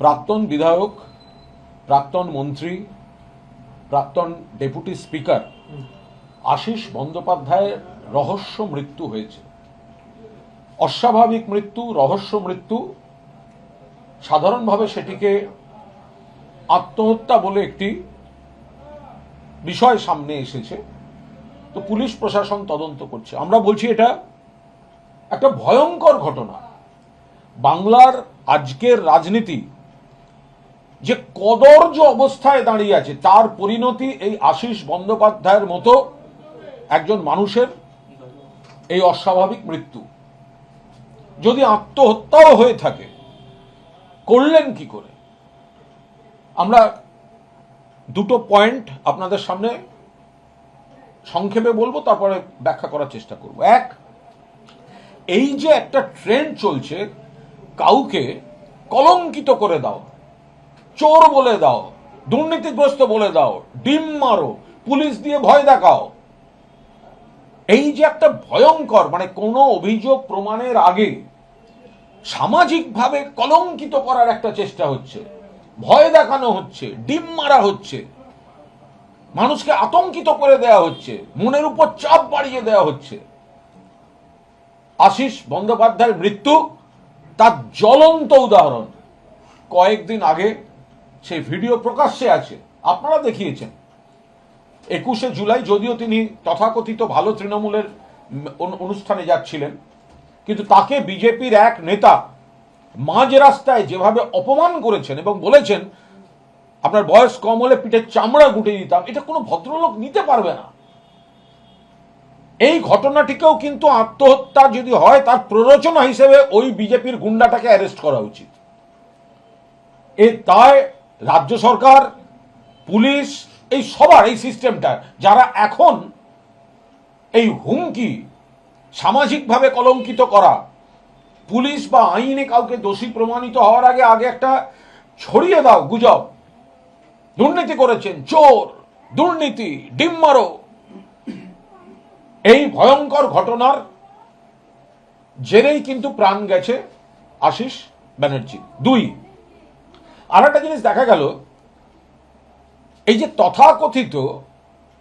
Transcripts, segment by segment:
প্রাক্তন বিধায়ক, প্রাক্তন মন্ত্রী, প্রাক্তন ডেপুটি স্পিকার আশিস বন্দ্যোপাধ্যায়ের রহস্য মৃত্যু হয়েছে। অস্বাভাবিক মৃত্যু, রহস্য মৃত্যু। সাধারণভাবে সেটিকে আত্মহত্যা বলে একটি বিষয় সামনে এসেছে। তো পুলিশ প্রশাসন তদন্ত করছে। আমরা বলছি এটা একটা ভয়ঙ্কর ঘটনা। বাংলার আজকের রাজনীতি যে কদর্য অবস্থায় দাঁড়িয়ে আছে তার পরিণতি এই আশিস বন্দ্যোপাধ্যায়ের মতো একজন মানুষের এই অস্বাভাবিক মৃত্যু। যদি আত্মহত্যাও হয়ে থাকে, করলেন কি করে? আমরা দুটো পয়েন্ট আপনাদের সামনে সংক্ষেপে বলবো, তারপরে ব্যাখ্যা করার চেষ্টা করব। এক, এই যে একটা ট্রেন্ড চলছে, কাউকে কলঙ্কিত করে দাও, চোর বলে দাও, দুর্নীতিগ্রস্ত বলে দাও, ডিম মারো, পুলিশ দিয়ে ভয় দেখাও, এই যে একটা ভয়ঙ্কর, মানে কোনো অভিযোগ প্রমাণের আগে সামাজিকভাবে কলঙ্কিত করার একটা চেষ্টা হচ্ছে, ভয় দেখানো হচ্ছে, ডিম মারা হচ্ছে, মানুষকে আতঙ্কিত করে দেওয়া হচ্ছে, মনের উপর চাপ বাড়িয়ে দেওয়া হচ্ছে। আশিস বন্দ্যোপাধ্যায়ের মৃত্যু তার জ্বলন্ত উদাহরণ। কয়েকদিন আগে সেই ভিডিও প্রকাশ্যে আছে, আপনারা দেখিয়েছেন। 21শে জুলাই, যদিও তিনি তথাকথিত ভালো তৃণমূলের অনুষ্ঠানে যাচ্ছিলেন, কিন্তু তাকে বিজেপির এক নেতা মাঝ রাস্তায় যেভাবে অপমান করেছেন এবং বলেছেন আপনার বয়স কম হলে পিঠের চামড়া গুটিয়ে দিতাম, এটা কোনো ভদ্রলোক নিতে পারবে না। এই ঘটনাটিকেও কিন্তু আত্মহত্যা যদি হয় তার প্ররোচনা হিসেবে ওই বিজেপির গুন্ডাটাকে অ্যারেস্ট করা উচিত। এর দায় রাজ্য সরকার, পুলিশ, এই সবার, এই সিস্টেমটা, যারা এখন এই হুমকি, সামাজিকভাবে কলঙ্কিত করা, পুলিশ বা আইনে কাউকে দোষী প্রমাণিত হওয়ার আগে একটা ছড়িয়ে দাও গুজব, দুর্নীতি করেছেন, চোর, দুর্নীতি, ডিম মারো, এই ভয়ঙ্কর ঘটনার জেরেই কিন্তু প্রাণ গেছে আশিস ব্যানার্জি। দুই, আর একটা জিনিস দেখা গেল, এই যে তথাকথিত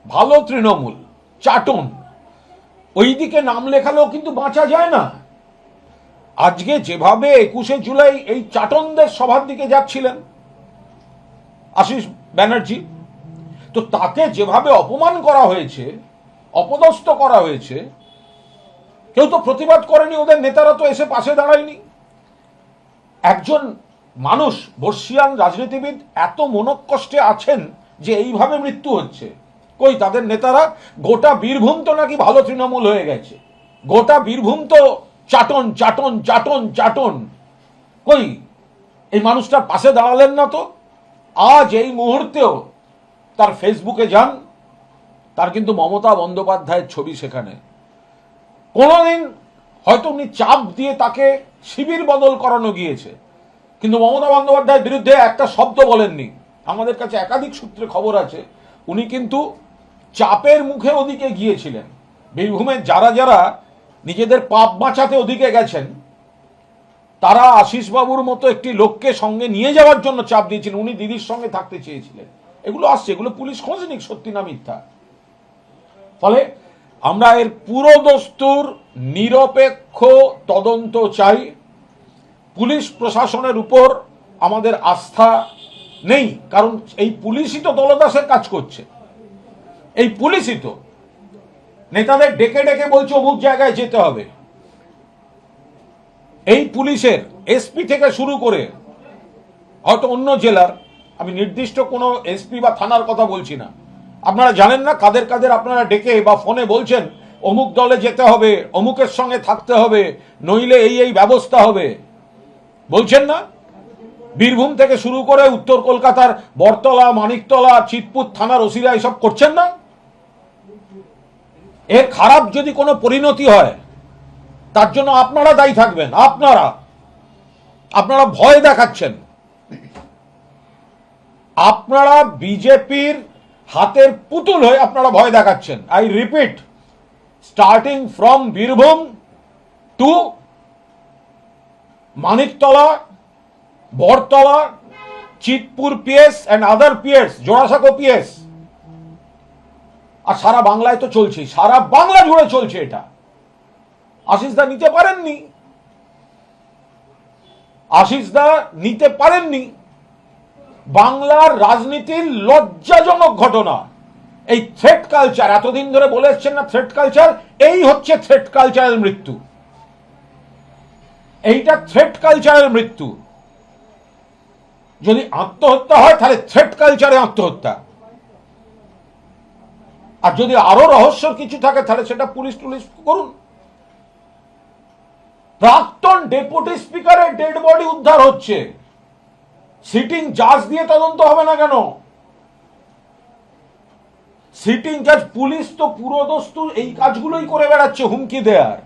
ভালো তৃণমূল, চাটন, ওই দিকে নাম লেখালেও কিন্তু বাঁচা যায় না। আজকে যেভাবে 21শে জুলাই এই চাটনদের সভার দিকে যাচ্ছিলেন আশিস ব্যানার্জি, তো তাকে যেভাবে অপমান করা হয়েছে, অপদস্থ করা হয়েছে, কেউ তো প্রতিবাদ করেনি, ওদের নেতারা তো এসে পাশে দাঁড়ায়নি। একজন মানুষ, বর্ষিয়ান রাজনীতিবিদ, এত মনোকষ্টে আছেন যে এইভাবে মৃত্যু হচ্ছে, কই তাদের নেতারা? গোটা বীরভূম তো নাকি ভালো তৃণমূল হয়ে গেছে, গোটা বীরভূম তো চাটন চাটন চাটন চাটন, কই এই মানুষটার পাশে দাঁড়ালেন না তো? আজ এই মুহূর্তেও তার ফেসবুকে যান, তার কিন্তু মমতা বন্দ্যোপাধ্যায়ের ছবি সেখানে। কোনোদিন হয়তো উনি চাপ দিয়ে তাকে শিবির বদল করানো গিয়েছে, কিন্তু মমতা বন্দ্যোপাধ্যায়ের বিরুদ্ধে একটা শব্দ বলেননি। আমাদের কাছে একাধিক সূত্রে খবর আছে উনি কিন্তু চাপের মুখে ওদিকে গিয়েছিলেন। বীরভূমের যারা যারা নিজেদের পাপ বাঁচাতে ওদিকে গেছেন, তারা আশিস বাবুর মতো একটি লোককে সঙ্গে নিয়ে যাওয়ার জন্য চাপ দিয়েছিলেন। উনি দিদির সঙ্গে থাকতে চেয়েছিলেন। এগুলো আসছে, এগুলো পুলিশ খোঁজ নিক সত্যি না মিথ্যা। ফলে আমরা এর পুরো দস্তুর নিরপেক্ষ তদন্ত চাই। পুলিশ প্রশাসনের উপর আমাদের আস্থা নেই, কারণ এই পুলিশই তো দলদাসের কাজ করছে। এই পুলিশই তো নেতাদের ডেকে ডেকে বলছে অমুক জায়গায় যেতে হবে। এই পুলিশের এসপি থেকে শুরু করে, হয়তো অন্য জেলার, আমি নির্দিষ্ট কোনো এসপি বা থানার কথা বলছি না, আপনারা জানেন না কাদের কাদের আপনারা ডেকে বা ফোনে বলছেন অমুক দলে যেতে হবে, অমুকের সঙ্গে থাকতে হবে, নইলে এই এই ব্যবস্থা হবে, বলছেন না? বীরভূম থেকে শুরু করে উত্তর কলকাতার বরতলা, মানিকতলা, চিতপুর থানার ওসিরা এসব করছেন না? এর খারাপ যদি কোনো পরিণতি হয় তার জন্য আপনারা দায়ী থাকবেন। আপনারা ভয় দেখাচ্ছেন, আপনারা বিজেপির হাতের পুতুল হয়ে আপনারা ভয় দেখাচ্ছেন। I repeat, starting from Birbhum to Maniktala, Bartala, Chitpur PS and other PS, Jorasanko PS, আর সারা বাংলায় তো চলছে, সারা বাংলা জুড়ে চলছে এটা। আশিস দা নিতে পারেননি, আশিস দা নিতে পারেননি। বাংলার রাজনীতির লজ্জাজনক ঘটনা এই থ্রেট কালচার। এতদিন ধরে বলে এসছেন না থ্রেট কালচার, এই হচ্ছে থ্রেট কালচারের মৃত্যু। এইটা থ্রেট কালচারের মৃত্যু। যদি আত্মহত্যা হয় তাহলে থ্রেট কালচারে আত্মহত্যা, আর যদি আরো রহস্যর কিছু থাকে তাহলে সেটা পুলিশ টুলিশ করুন। প্রাক্তন ডেপুটি স্পিকারের ডেড বডি উদ্ধার হচ্ছে, সিটিং জাজ দিয়ে তদন্ত হবে না কেন? সিটিং জাজ, পুলিশ তো পুরোদস্তু এই কাজগুলোই করে বেড়াচ্ছে, হুমকি দেয়ার।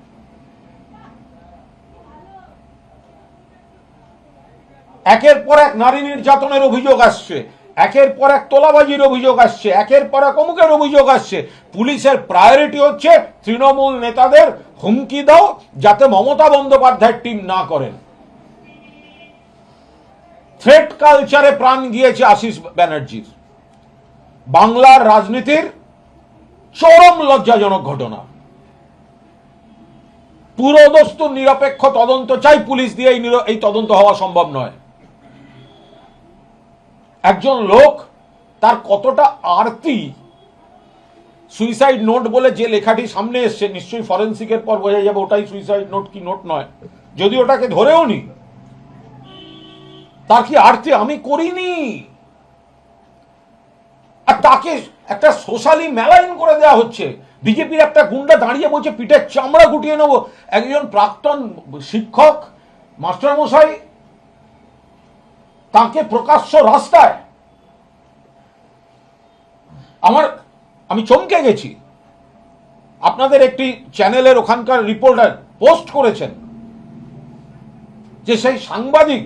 একের পর এক নারী নির্যাতনের অভিযোগ আসছে, একের পর এক তোলাবাজির অভিযোগ আসছে, একের পর এক অমুকের অভিযোগ আসছে। পুলিশের প্রায়োরিটি হচ্ছে তৃণমূল নেতাদের হুমকি দাও যাতে মমতা বন্দ্যোপাধ্যায়ের টিম না করেন। থ্রেট কালচারে প্রাণ গিয়েছে আশিস ব্যানার্জির। বাংলার রাজনীতির চরম লজ্জাজনক ঘটনা। পুরোদস্তুর নিরপেক্ষ তদন্ত চাই, পুলিশ দিয়ে এই তদন্ত হওয়া সম্ভব নয়। একজন লোক তার কতটা আরতি, সুইসাইড নোট বলে যে লেখাটি সামনে এসছে, নিশ্চয়ই ফরেন্সিকের পর বোঝা যাবে ওটাই সুইসাইড নোট কি নোট নয়, যদি ওটাকে ধরেও নি, তার কি আরতি আমি করিনি। আর তাকে একটা সোশ্যালি মেলাইন করে দেওয়া হচ্ছে। বিজেপির একটা গুন্ডা দাঁড়িয়ে বলছে পিঠের চামড়া গুটিয়ে নেবো। একজন প্রাক্তন শিক্ষক মাস্টারমশাই তাকে প্রকাশ্য রাস্তায়, আমি চমকে গেছি। আপনাদের একটি চ্যানেলের ওখানকার রিপোর্টার পোস্ট করেছেন যে সেই সাংবাদিক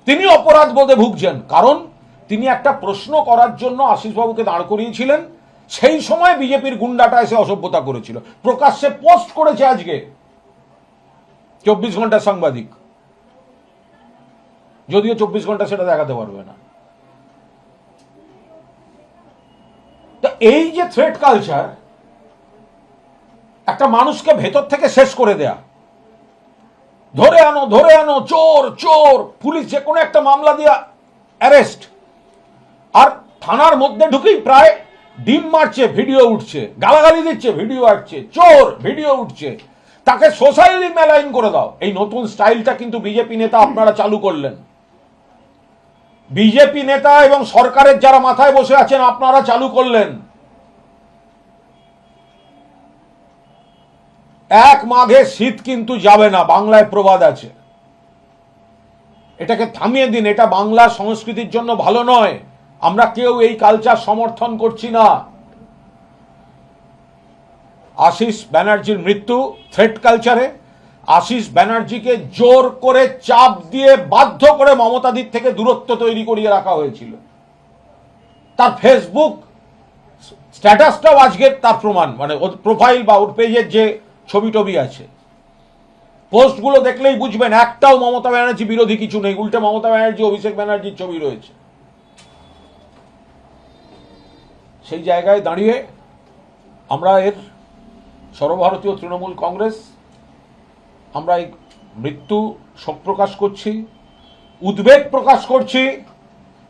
তিনি অপরাধ বোধে ভুগছেন, কারণ তিনি একটা প্রশ্ন করার জন্য আশিসবাবুকে দাঁড় করিয়েছিলেন, সেই সময় বিজেপির গুন্ডাটা এসে অসভ্যতা করেছিল। প্রকাশ্যে পোস্ট করেছে আজকে 24 ঘন্টার সাংবাদিক, যদিও 24 ঘন্টা সেটা দেখাতে পারবে না। তো এই যে থ্রেট কালচার, একটা মানুষকে ভেতর থেকে শেষ করে দেয়া, ধরে আনো, চোর চোর, পুলিশ যে কোনো একটা মামলা দিয়া অ্যারেস্ট, আর থানার মধ্যে ঢুকেই প্রায় ডিম মারছে, ভিডিও উঠছে, গালাগালি দিচ্ছে, ভিডিও আসছে, চোর, ভিডিও উঠছে, তাকে সোশ্যালি মেলাইন করে দাও। এই নতুন স্টাইলটা কিন্তু বিজেপি নেতা আপনারা চালু করলেন। বিজেপি নেতা এবং সরকারের যারা মাথায় বসে আছেন আপনারা চালু করলেন। এক মাঘে শীত কিন্তু যাবে না, বাংলায় প্রবাদ আছে, এটাকে থামিয়ে দিন। এটা বাংলা সংস্কৃতির জন্য ভালো নয়। আমরা কেউ এই কালচার সমর্থন করছি না। আশিস ব্যানার্জির মৃত্যু থ্রেট কালচারে। আশিস ব্যানার্জিকে জোর করে চাপ দিয়ে বাধ্য করে মমতাদির থেকে দূরত্ব তৈরি করিয়ে রাখা হয়েছিল। তার ফেসবুক স্ট্যাটাসটাও আজকে তার প্রমাণ, মানে ওর প্রোফাইল বা ওর পেজের যে ছবি টবি আছে, পোস্টগুলো দেখলেই বুঝবেন একটাও মমতা ব্যানার্জি বিরোধী কিছু নেই, উল্টে মমতা ব্যানার্জি অভিষেক ব্যানার্জির ছবি রয়েছে। সেই জায়গায় দাঁড়িয়ে আমরা এর সর্বভারতীয় তৃণমূল কংগ্রেস আমরা এই মৃত্যু শোক প্রকাশ করছি, উদ্বেগ প্রকাশ করছি,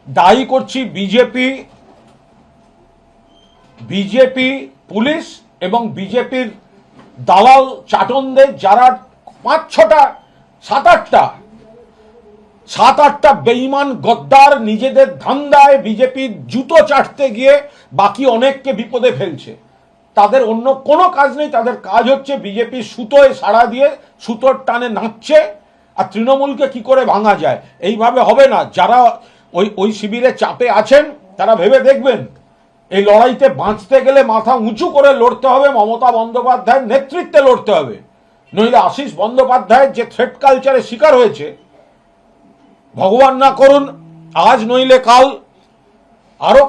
দায়ী করছি বিজেপি পুলিশ এবং বিজেপির দালাল চাটনদের, যারা 5-6টা 7-8টা বেঈমান গদ্দার নিজেদের ধান্দায় বিজেপির জুতো চাটতে গিয়ে বাকি অনেককে বিপদে ফেলছে। তাদের অন্য কোনো কাজ নেই, তাদের কাজ হচ্ছে বিজেপির সুতোয় সাড়া দিয়ে সুতোর টানে নাচছে, আর তৃণমূলকে কি করে ভাঙা যায়। এইভাবে হবে না। যারা ওই শিবিরে চাপে আছেন তারা ভেবে দেখবেন, এই লড়াইতে বাঁচতে গেলে মাথা উঁচু করে লড়তে হবে, মমতা বন্দ্যোপাধ্যায়ের নেতৃত্বে লড়তে হবে। নইলে আশিস বন্দ্যোপাধ্যায়ের যে থ্রেট কালচারে শিকার হয়েছে, ভগবান না করুন আজ নইলে কাল আরো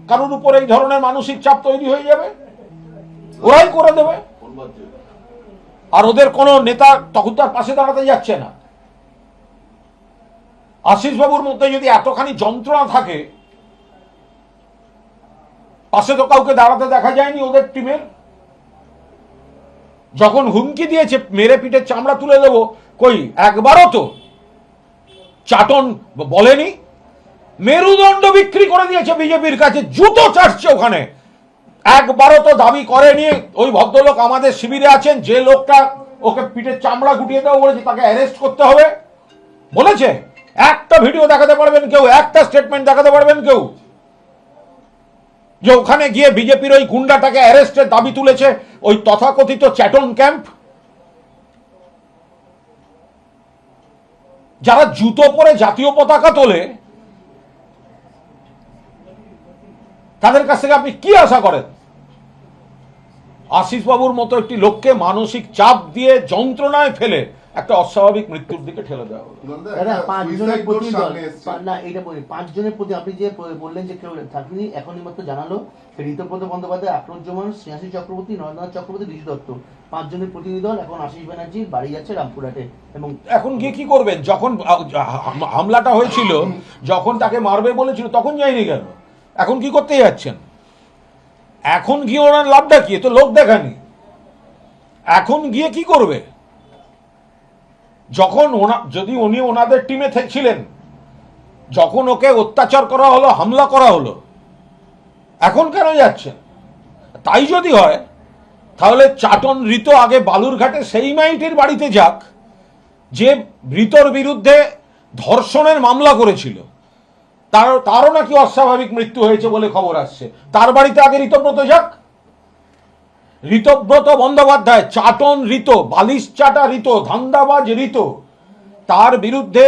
কারুর উপর এই ধরনের মানসিক চাপ তৈরি হয়ে যাবে, ওরাই করে দেবে, আর ওদের কোনো নেতা তখন তার পাশে দাঁড়াতে যাচ্ছে না। আশিস বাবুর মধ্যে যদি এতখানি যন্ত্রণা থাকে, পাশে তো কাউকে দাঁড়াতে দেখা যায়নি ওদের টিমের। যখন হুমকি দিয়েছে মেরে পিঠে চামড়া তুলে দেবো, কই একবারও তো চাটন বলেনি। মেরুদণ্ড বিক্রি করে দিয়েছে বিজেপির কাছে, জুতো চাটছে ওখানে। একবারও তো দাবি করেনি ওই ভদ্রলোক আমাদের শিবিরে আছেন, যে লোকটা ওকে পিঠে চামড়া গুটিয়ে দেওয়া বলেছে তাকে অ্যারেস্ট করতে হবে বলেছে? একটা ভিডিও দেখাতে পারবেন কেউ? একটা স্টেটমেন্ট দেখাতে পারবেন কেউ যে ওখানে গিয়ে বিজেপির ওই গুন্ডাটাকে অ্যারেস্টের দাবি তুলেছে ওই তথাকথিত চ্যাটন ক্যাম্প? যারা জুতো পরে জাতীয় পতাকা তোলে তাদের কাছ থেকে আপনি কি আশা করেন? আশিস বাবুর মতো একটি লোককে মানসিক চাপ দিয়ে যন্ত্রণায় ফেলে একটা অস্বাভাবিক মৃত্যুর দিকে ঠেলে দেওয়া হলো। পাঁচজনের প্রতি আপনি যে বললেন যে কেউ থাকেনি, এখনই মাত্র জানালো ঋতব্রত বন্দ্যোপাধ্যায়, আক্রোশ স্নেহাশিস চক্রবর্তী, নরেন্দ্রনাথ চক্রবর্তী, ঋষি দত্ত, 5 জনের প্রতিনিধি দল এখন আশিস ব্যানার্জির বাড়ি যাচ্ছে রামপুরহাটে। এবং এখন গিয়ে কি করবেন? যখন হামলাটা হয়েছিল, যখন তাকে মারবে বলেছিল তখন যায়নি কেন? এখন কি করতে যাচ্ছেন? এখন গিয়ে ওনার লাভটা কি? তো লোক দেখানি। এখন গিয়ে কি করবে? যখন যদি উনি ওনাদের টিমে ছিলেন, যখন ওকে অত্যাচার করা হলো, হামলা করা হলো, এখন কেন যাচ্ছেন? তাই যদি হয় তাহলে চাটন ঋত আগে বালুরঘাটে সেই মাইটির বাড়িতে যাক যে ঋতর বিরুদ্ধে ধর্ষণের মামলা করেছিল, তারও নাকি অস্বাভাবিক মৃত্যু হয়েছে বলে খবর আসছে। তার বাড়িতে আগে ঋতব্রত যাক। ঋতব্রত বন্দ্যোপাধ্যায়, চাটন ঋত, বালিশ চাটা ঋত, ধান্দাবাজ ঋত, তার বিরুদ্ধে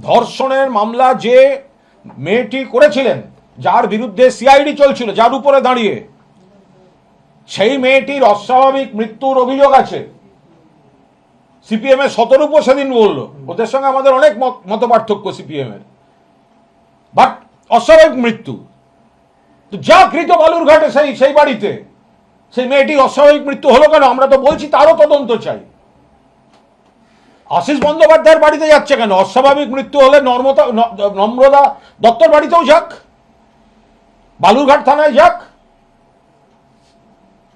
ধর্ষণের মামলা যে মেয়েটি করেছিলেন, যার বিরুদ্ধে সিআইডি চলছিল, যার উপরে দাঁড়িয়ে, সেই মেয়েটির অস্বাভাবিক মৃত্যুর অভিযোগ আছে। সিপিএম এর শতরূপ সেদিন বললো, ওদের সঙ্গে আমাদের অনেক মত পার্থক্য সিপিএম এর, বাট অস্বাভাবিক মৃত্যু তো যা কৃত বালুরঘাটে সেই বাড়িতে সেই মেয়েটির অস্বাভাবিক মৃত্যু হলো কেন? আমরা তো বলছি তারও তদন্ত চাই। আশিস বন্দ্যোপাধ্যায়ের বাড়িতে যাচ্ছে কেন? অস্বাভাবিক মৃত্যু হলে নম্রতা দত্তর বাড়িতেও যাক, বালুরঘাট থানায় যাক,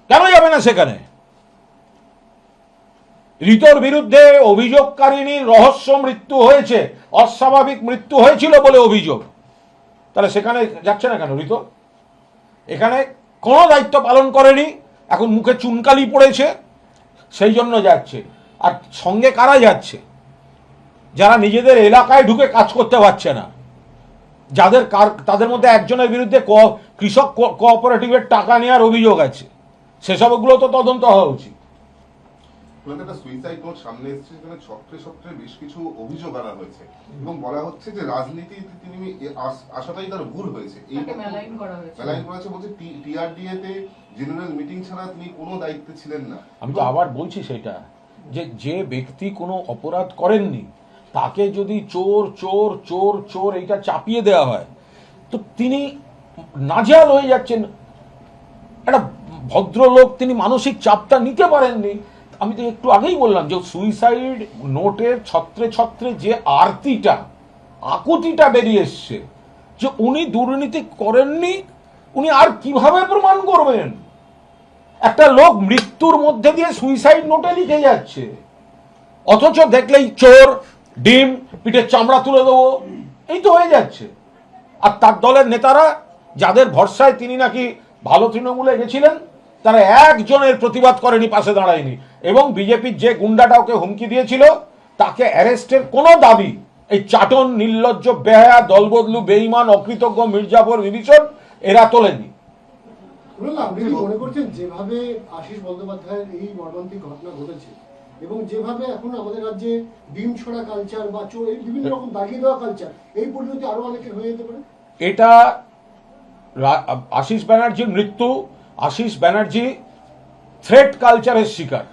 কেন যাবে না সেখানে? ঋতর বিরুদ্ধে অভিযোগকারিনীর রহস্য মৃত্যু হয়েছে, অস্বাভাবিক মৃত্যু হয়েছিল বলে অভিযোগ, তাহলে সেখানে যাচ্ছে না কেন ঋত? এখানে কোনো দায়িত্ব পালন করেনি, এখন মুখে চুনকালি পড়েছে সেই জন্য যাচ্ছে। আর সঙ্গে কারা যাচ্ছে? যারা নিজেদের এলাকায় ঢুকে কাজ করতে পারছে না, তাদের মধ্যে একজনের বিরুদ্ধে কৃষক কোঅপারেটিভের টাকা নেওয়ার অভিযোগ আছে, সেসবগুলো তো তদন্ত হওয়া উচিত। সুইসাইড নোট সামনে এসেছে, সেখানে ছত্রে বেশ কিছু অভিযোগ আনা হয়েছে এবং বলা হচ্ছে যে রাজনীতিতে তিনি আসাটাই তার ভুল হয়েছে। এই মেলাইন করা হয়েছে, বলছে টিআরডিএ তে জেনারেল মিটিং ছাড়া তিনি কোনো দায়িত্বে ছিলেন না। আমি তো আবার বলছি সেটা, যে ব্যক্তি কোনো অপরাধ করেননি তাকে যদি চোর চোর চোর চোর এইটা চাপিয়ে দেওয়া হয় তো তিনি নাজেহাল হয়ে যাচ্ছেন। একটা ভদ্রলোক, তিনি মানসিক চাপটা নিতে পারেননি। আমি তো একটু আগেই বললাম যে সুইসাইড নোটের ছত্রে ছত্রে যে আরতিটা, আকুতিটা বেরিয়ে এসছে, যে উনি দুর্নীতি করেননি, উনি আর কিভাবে প্রমাণ করবেন? একটা লোক মৃত্যুর মধ্যে দিয়ে সুইসাইড নোটে লিখে যাচ্ছে, অথচ দেখলেই চোর, ডিম, পিঠের চামড়া তুলে দেবো, এই তো হয়ে যাচ্ছে। আর তার দলের নেতারা, যাদের ভরসায় তিনি নাকি ভালো তৃণমূলে গেছিলেন, তারা একজনের প্রতিবাদ করেনি, পাশে দাঁড়ায়নি। এবং বিজেপির যে গুন্ডাটা ওকে হুমকি দিয়েছিল তাকে অ্যারেস্টের কোনো দাবি এই চাটন, নির্লজ্জ, বেহায়া, দলবদলু, বেঈমান, অকৃতজ্ঞ মির্জাফর, বিভীষণ এরা তোলেনি। আপনি কি মনে করছেন যেভাবে আশিস বন্দ্যোপাধ্যায়ের এই মর্মান্তিক ঘটনা ঘটেছে এবং যেভাবে এখন আমাদের রাজ্যে ডিম ছোড়া কালচার বা বিভিন্ন রকম দাগিয়ে দেওয়া কালচার, এই পরিণতি আরো অনেকের হয়ে যেতে পারে? এটা আশিস ব্যানার্জির মৃত্যু, আশিস ব্যানার্জি থ্রেট কালচারের শিকার।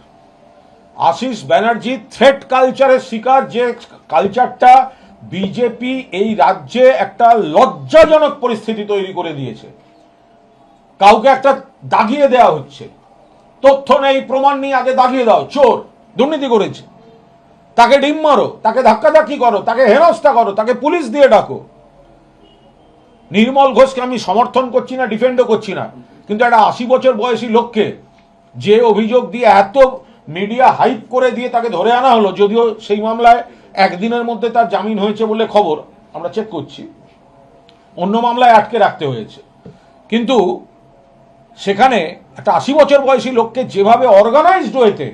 আশিস ব্যানার্জি থ্রেট কালচারের শিকার, যে কালচারটা বিজেপি এই রাজ্যে একটা লজ্জাজনক পরিস্থিতি তৈরি করে দিয়েছে। কাউকে একটা দাগিয়ে দেওয়া হচ্ছে, তথ্য নেই, প্রমাণ নেই, আগে দাগিয়ে দাও, চোর, দুর্নীতি করেছে। তাকে ডিম মারো, তাকে ধাক্কাধাক্কি করো, তাকে হেনস্থা করো, তাকে পুলিশ দিয়ে ডাকো। নির্মল ঘোষকে আমি সমর্থন করছি না, ডিফেন্ডও করছি না, কিন্তু একটা 80 বছর বয়সী লোককে যে অভিযোগ দিয়ে এত মিডিয়া হাইপ করে দিয়ে তাকে ধরে আনা হলো, যদিও সেই মামলায় একদিনের মধ্যে তার জামিন হয়েছে বলে খবর, আমরা চেক করছি, অন্য মামলায় আটকে রাখতে হয়েছে। কিন্তু সেখানে একটা 80 বছর বয়সী লোককে যেভাবে অর্গানাইজড হয়েতে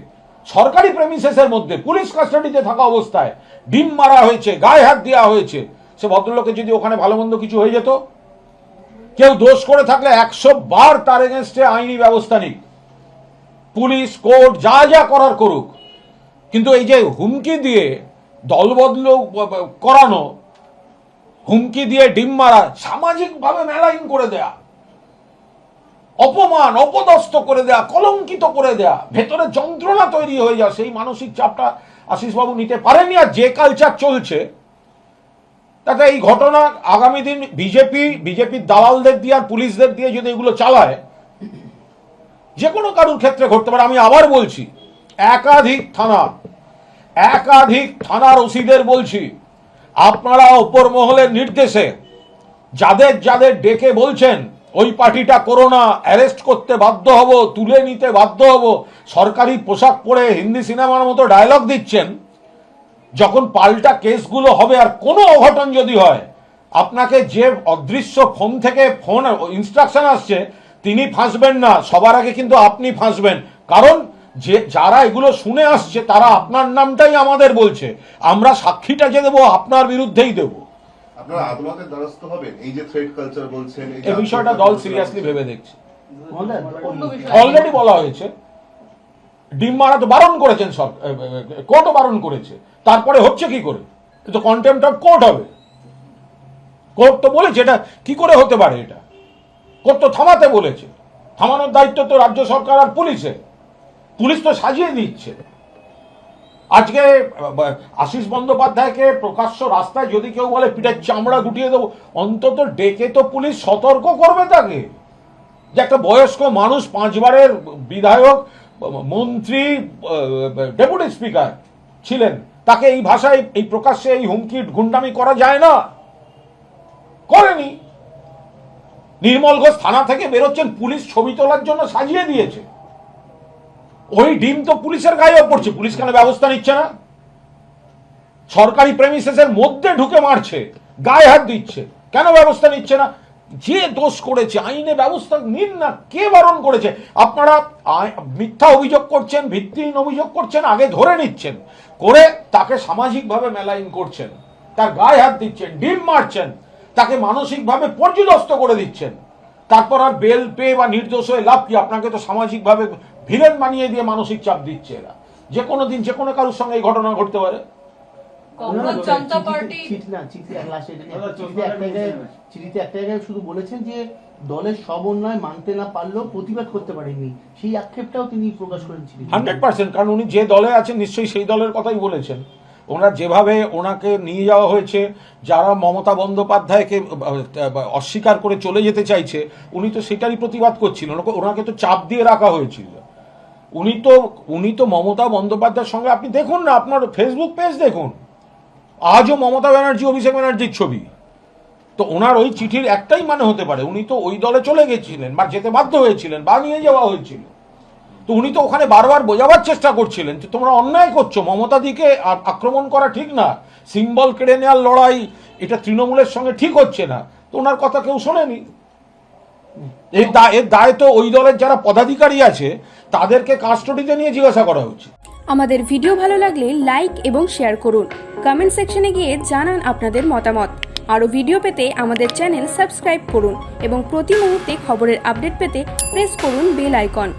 সরকারি প্রেমিসেসের মধ্যে পুলিশ কাস্টাডিতে থাকা অবস্থায় ডিম মারা হয়েছে, গায়ে হাত দেওয়া হয়েছে, সে ভদ্রলোকের যদি ওখানে ভালো মন্দ কিছু হয়ে যেত, কেউ দোষ করে থাকলে 100 বার তার এগেনস্টে আইনি ব্যবস্থা নিক, পুলিশ কোর্ট যা যা করার করুক। কিন্তু এই যে হুমকি দিয়ে দলবদল করানো, হুমকি দিয়ে ডিম মারা, সামাজিকভাবে মেলাইন করে দেয়া, অপমান অপদস্থ করে দেয়া, কলঙ্কিত করে দেয়া, ভেতরে যন্ত্রণা তৈরি হয়ে যাওয়া, সেই মানসিক চাপটা আশিসবাবু নিতে পারেননি। আর যে কালচার চলছে তাতে এই ঘটনা আগামী দিন বিজেপির দালালদের দিয়ে আর পুলিশদের দিয়ে যদি এগুলো চালায়, যে কোনো কারোর ক্ষেত্রে ঘটতে পারে। আমি আবার বলছি, একাধিক থানার ওসিদের বলছি, আপনারা ওপর মহলের নির্দেশে যাদের যাদের ডেকে বলছেন ওই পার্টিটা করো না, অ্যারেস্ট করতে বাধ্য হব, তুলে নিতে বাধ্য হব, সরকারি পোশাক পরে হিন্দি সিনেমার মতো ডায়লগ দিচ্ছেন, যখন পাল্টা কেসগুলো হবে আর কোনো অঘটন যদি হয়, আপনাকে যে অদৃশ্য ফোন থেকে ফোন ইনস্ট্রাকশন আসছে তিনি ফাঁসবেন না, সবার আগে কিন্তু আপনি ফাঁসবেন। কারণ যে যারা এগুলো শুনে আসছে তারা আপনার নামটাই আমাদের বলছে, আমরা সাক্ষীটা যে দেবো আপনার বিরুদ্ধেই দেবো। আপনারা আদালতের দ্বারস্থ হবেন? এই যে থ্রেড কালচার বলছেন, এই বিষয়টা দল সিরিয়াসলি ভেবে দেখছে। মহোদয়, অলরেডি বলা হয়েছে, ডিম মারা তো বারণ করেছেন, কোর্টও বারণ করেছে, তারপরে হচ্ছে কি করে? কিন্তু কন্টেম্পট অফ কোর্ট হবে। কোর্ট তো বলেছে এটা কি করে হতে পারে, এটা কোর্ট তো থামাতে বলেছে, থামানোর দায়িত্ব তো রাজ্য সরকার আর পুলিশের। পুলিশ তো সাজিয়ে দিচ্ছে। আজকে আশিস বন্দ্যোপাধ্যায়কে প্রকাশ্য রাস্তায় যদি কেউ বলে পিঠের চামড়া গুটিয়ে দেবো, অন্তত ডেকে তো পুলিশ সতর্ক করবে তাকে, যে একটা বয়স্ক মানুষ, 5 বারের বিধায়ক, মন্ত্রী, ডেপুটি স্পিকার ছিলেন, তাকে এই ভাষায় এই প্রকাশ্যে এই হুমকি গুন্ডামি করা যায় না, করেনি। নির্মল ঘোষ থানা থেকে বেরোচ্ছেন, পুলিশ ছবি তোলার জন্য সাজিয়ে দিয়েছে। ওই ডিম তো পুলিশের গায়েও পড়ছে, পুলিশ কেন ব্যবস্থা নিচ্ছে না? সরকারি প্রেমিসেসের মধ্যে ঢুকে মারছে, গায়ে হাত দিচ্ছে, কেন ব্যবস্থা নিচ্ছে না? যে দোষ করেছে আইনে ব্যবস্থা নিন না, কে বারণ করেছে? আপনারা মিথ্যা অভিযোগ করছেন, ভিত্তিহীন অভিযোগ করছেন, আগে ধরে নিচ্ছেন, করে তাকে সামাজিকভাবে মেলাইন করছেন, তার গায়ে হাত দিচ্ছেন, ডিম মারছেন, তাকে মানসিকভাবে পর্যদস্ত করে দিচ্ছেন, তারপর আর বেল পেয়ে বা নির্দোষ হয়ে লাভ কি? আপনাকে তো সামাজিকভাবে ভিলেন বানিয়ে দিয়ে মানসিক চাপ দিচ্ছে এরা। যে কোনো দিন যে কোনো কারোর সঙ্গে এই ঘটনা ঘটতে পারে। চিঠিতে একটা জায়গায় শুধু বলেছেন যে দলের সব অন্যায় মানতে না পারলেও প্রতিবাদ করতে পারেননি, সেই আক্ষেপটাও তিনি প্রকাশ করেছিলেন। 100%, কারণ উনি যে দলে আছেন নিশ্চয়ই সেই দলের কথাই বলেছেন। ওনারা যেভাবে ওনাকে নিয়ে যাওয়া হয়েছে, যারা মমতা বন্দ্যোপাধ্যায়কে অস্বীকার করে চলে যেতে চাইছে, উনি তো সেটারই প্রতিবাদ করছিলেন, ওনাকে তো চাপ দিয়ে রাখা হয়েছিল। উনি তো মমতা বন্দ্যোপাধ্যায়ের সঙ্গে, আপনি দেখুন না, আপনার ফেসবুক পেজ দেখুন, আজও মমতা ব্যানার্জি অভিষেক ব্যানার্জির ছবি। তো ওনার ওই চিঠির একটাই মানে হতে পারে, উনি তো ওই দলে চলে গেছিলেন বা যেতে বাধ্য হয়েছিলেন বা নিয়ে যাওয়া হয়েছিল। তো উনি তো ওখানে বারবার বোঝাবার চেষ্টা করছিলেন যে তোমরা অন্যায় করছো, মমতা দিকে আক্রমণ করা ঠিক না, সিম্বল কেড়ে নেওয়ার লড়াই, এটা তৃণমূলের সঙ্গে ঠিক হচ্ছে না। তো ওনার কথা কেউ শোনেনি। এর দায় তো ওই দলের যারা পদাধিকারী আছে তাদেরকে কাস্টডিতে নিয়ে জিজ্ঞাসা করা উচিত। আমাদের ভিডিও ভালো লাগলে লাইক এবং শেয়ার করুন, কমেন্ট সেকশনে গিয়ে জানান আপনাদের মতামত। আরও ভিডিও পেতে আমাদের চ্যানেল সাবস্ক্রাইব করুন এবং প্রতি মুহূর্তে খবরের আপডেট পেতে প্রেস করুন বেল আইকন।